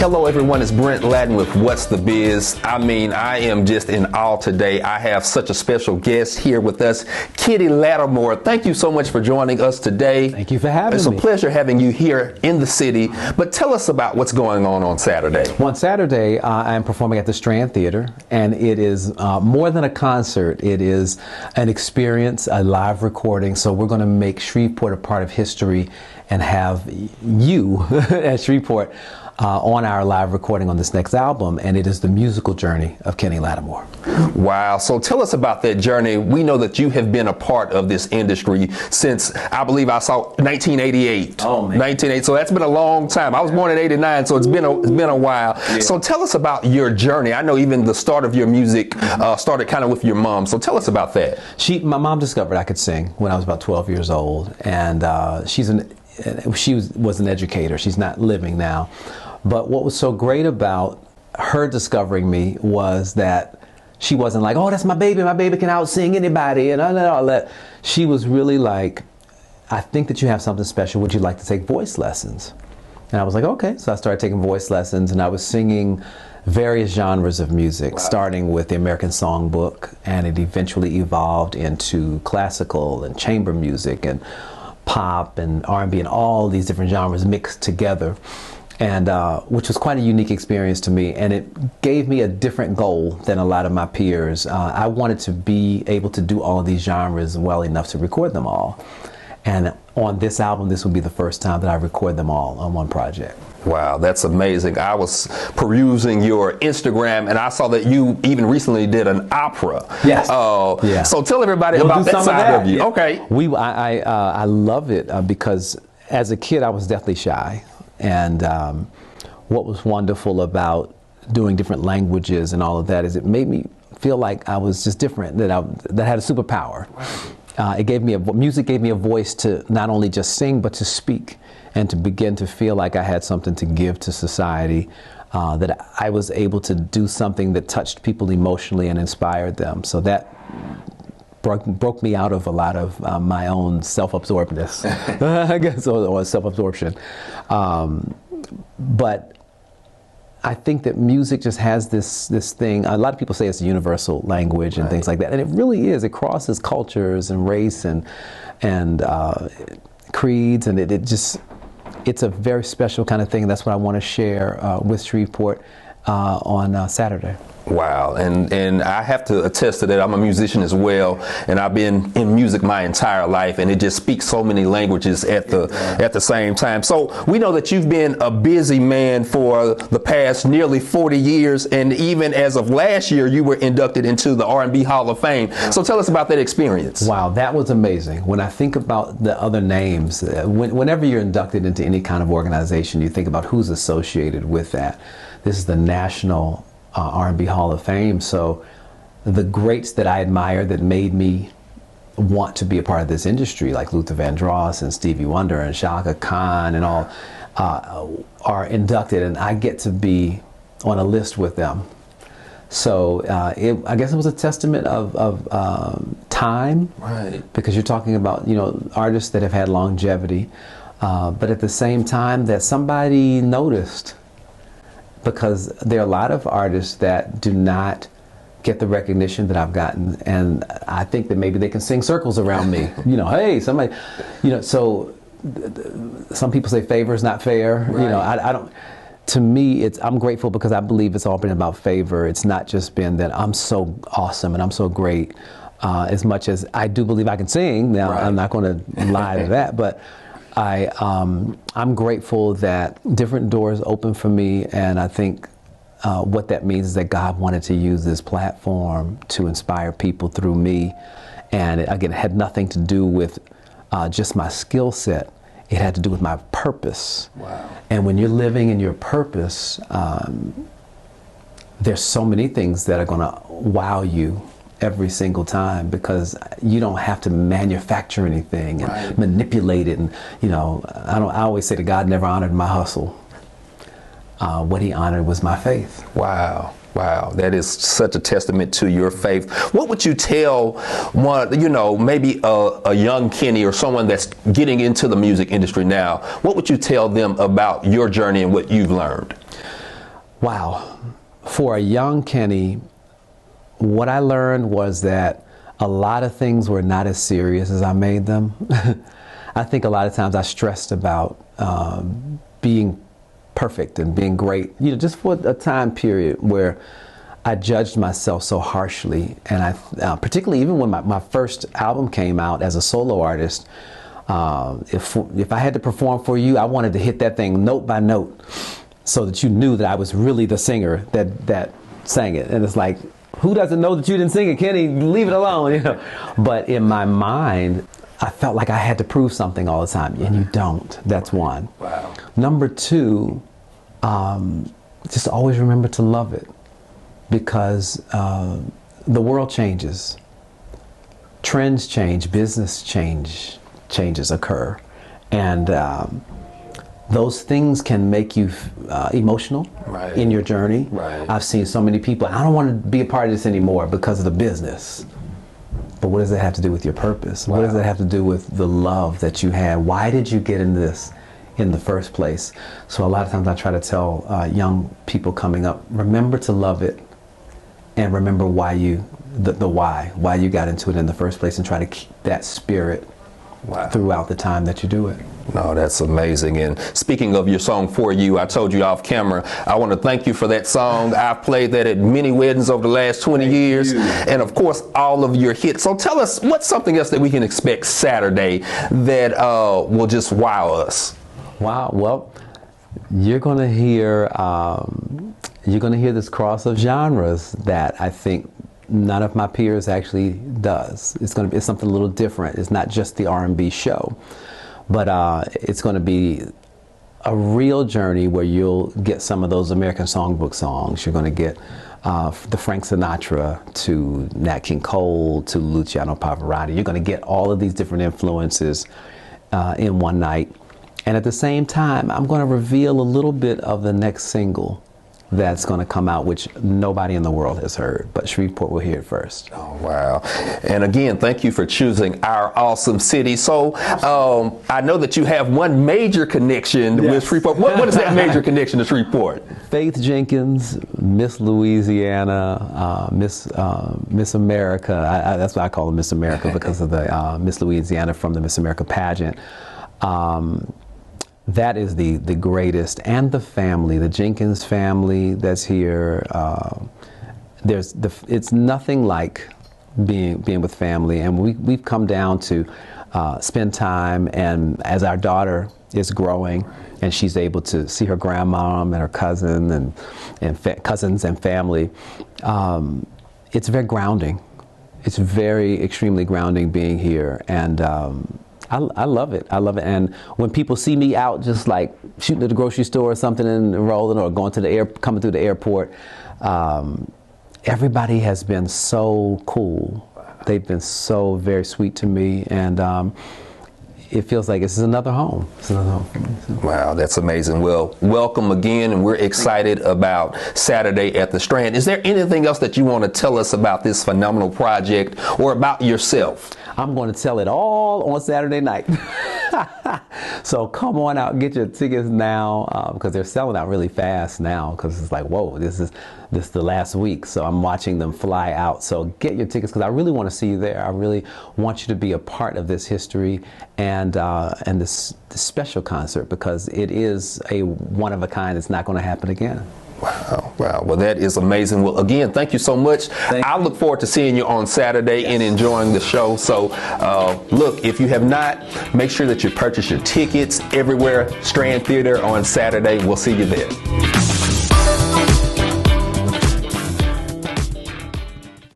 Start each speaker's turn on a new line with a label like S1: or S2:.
S1: Hello everyone, it's Brent Latin with What's the Biz. I mean, I am just in awe today. I have such a special guest here with us, Kenny Lattimore. Thank you so much for joining us today.
S2: Thank you for having me.
S1: It's a pleasure having you here in the city. But tell us about what's going on Saturday.
S2: Well, on Saturday, I am performing at the Strand Theatre, and it is more than a concert. It is an experience, a live recording. So we're going to make Shreveport a part of history and have you at Shreveport on our live recording on this next album, and it is the musical journey of Kenny Lattimore.
S1: Wow. So tell us about that journey. We know that you have been a part of this industry since, I believe I saw 1988.
S2: Oh, man.
S1: 1980. So that's been a long time. I was born in 89, so it's been a while. Yeah. So tell us about your journey. I know even the start of your music started kind of with your mom. So tell us about that.
S2: My mom discovered I could sing when I was about 12 years old, and she was an educator. She's not living now. But what was so great about her discovering me was that she wasn't like, oh, that's my baby can out-sing anybody, and all that. She was really like, I think that you have something special. Would you like to take voice lessons? And I was like, okay. So I started taking voice lessons, and I was singing various genres of music, starting with the American Songbook, and it eventually evolved into classical and chamber music and pop and R&B and all these different genres mixed together. And which was quite a unique experience to me, and it gave me a different goal than a lot of my peers. I wanted to be able to do all of these genres well enough to record them all. And on this album, this will be the first time that I record them all on one project.
S1: Wow, that's amazing. I was perusing your Instagram, and I saw that you even recently did an opera.
S2: Yes.
S1: Yeah. So tell everybody about that side of you.
S2: Yeah.
S1: Okay.
S2: I love it because as a kid, I was deathly shy. And what was wonderful about doing different languages and all of that is it made me feel like I was just different, that I had a superpower. Music gave me a voice to not only just sing, but to speak and to begin to feel like I had something to give to society, that I was able to do something that touched people emotionally and inspired them. So that broke me out of a lot of my own self-absorbedness, I guess, or self-absorption. But I think that music just has this thing. A lot of people say it's a universal language and things like that, and it really is. It crosses cultures and race and creeds, and it's a very special kind of thing. That's what I want to share with Shreveport on Saturday.
S1: Wow, and I have to attest to that. I'm a musician as well, and I've been in music my entire life, and it just speaks so many languages at the same time. So we know that you've been a busy man for the past nearly 40 years, and even as of last year, you were inducted into the R&B Hall of Fame. So tell us about that experience.
S2: Wow, that was amazing. When I think about the other names, whenever you're inducted into any kind of organization, you think about who's associated with that. This is the National R&B Hall of Fame. So the greats that I admire that made me want to be a part of this industry, like Luther Vandross and Stevie Wonder and Shaka Khan and all, are inducted, and I get to be on a list with them. So I guess it was a testament of time,
S1: right?
S2: Because you're talking about artists that have had longevity, but at the same time that somebody noticed. Because there are a lot of artists that do not get the recognition that I've gotten, and I think that maybe they can sing circles around me. Hey, somebody, so some people say favor is not fair.
S1: Right.
S2: I don't. To me, I'm grateful because I believe it's all been about favor. It's not just been that I'm so awesome and I'm so great, as much as I do believe I can sing. Now, I'm not going to lie to that, but I'm grateful that different doors open for me, and I think what that means is that God wanted to use this platform to inspire people through me, and again, it had nothing to do with just my skill set. It had to do with my purpose.
S1: Wow.
S2: And when you're living in your purpose, there's so many things that are going to wow you every single time, because you don't have to manufacture anything and manipulate it. And I always say that God never honored my hustle. What he honored was my faith.
S1: Wow. Wow, that is such a testament to your faith. What would you tell one, maybe a young Kenny or someone that's getting into the music industry now? What would you tell them about your journey and what you've learned?
S2: Wow. For a young Kenny, what I learned was that a lot of things were not as serious as I made them. I think a lot of times I stressed about being perfect and being great, just for a time period where I judged myself so harshly. And I, particularly even when my first album came out as a solo artist, if I had to perform for you, I wanted to hit that thing note by note so that you knew that I was really the singer that sang it. And it's like, who doesn't know that you didn't sing it, Kenny? Leave it alone, But in my mind, I felt like I had to prove something all the time, and you don't. That's one.
S1: Wow.
S2: Number two, just always remember to love it, because the world changes, trends change, business changes occur, and those things can make you emotional in your journey.
S1: Right.
S2: I've seen so many people, I don't want to be a part of this anymore because of the business. But what does that have to do with your purpose? Wow. What does that have to do with the love that you had? Why did you get into this in the first place? So a lot of times I try to tell young people coming up, remember to love it, and remember why why you got into it in the first place, and try to keep that spirit throughout the time that you do it.
S1: No, that's amazing. And speaking of your song For You, I told you off camera, I want to thank you for that song. I've played that at many weddings over the last 20 years. And of course, all of your hits. So tell us, what's something else that we can expect Saturday that will just wow us?
S2: Wow. Well, you're going to hear this cross of genres that I think none of my peers actually does. It's something a little different. It's not just the R&B show, but it's going to be a real journey where you'll get some of those American Songbook songs. You're going to get the Frank Sinatra to Nat King Cole to Luciano Pavarotti. You're going to get all of these different influences in one night. And at the same time, I'm going to reveal a little bit of the next single that's going to come out, which nobody in the world has heard, but Shreveport will hear it first.
S1: Oh, wow. And again, thank you for choosing our awesome city. So I know that you have one major connection with Shreveport. What is that major connection to Shreveport?
S2: Faith Jenkins, Miss Louisiana, Miss America. That's why I call her Miss America, because of the Miss Louisiana from the Miss America pageant. That is the greatest, and the family, the Jenkins family that's here. It's nothing like being with family, and we've come down to spend time. And as our daughter is growing, and she's able to see her grandmom and her cousin and cousins and family, it's very grounding. It's very extremely grounding being here, and I love it. I love it. And when people see me out just like shooting at the grocery store or something and rolling, or going to coming through the airport, everybody has been so cool. They've been so very sweet to me, and it feels like this is another home. It's another home for me. So.
S1: Wow, that's amazing. Well, welcome again, and we're excited about Saturday at the Strand. Is there anything else that you want to tell us about this phenomenal project or about yourself?
S2: I'm going to tell it all on Saturday night. So come on out and get your tickets now, because they're selling out really fast now, because it's like, whoa, this is the last week. So I'm watching them fly out. So get your tickets, because I really want to see you there. I really want you to be a part of this history and this special concert, because it is a one of a kind. It's not going to happen again.
S1: Wow, wow. Well, that is amazing. Well, again, thank you so much. I look forward to seeing you on Saturday and enjoying the show. So, look, if you have not, make sure that you purchase your tickets everywhere. Strand Theatre on Saturday. We'll see you there.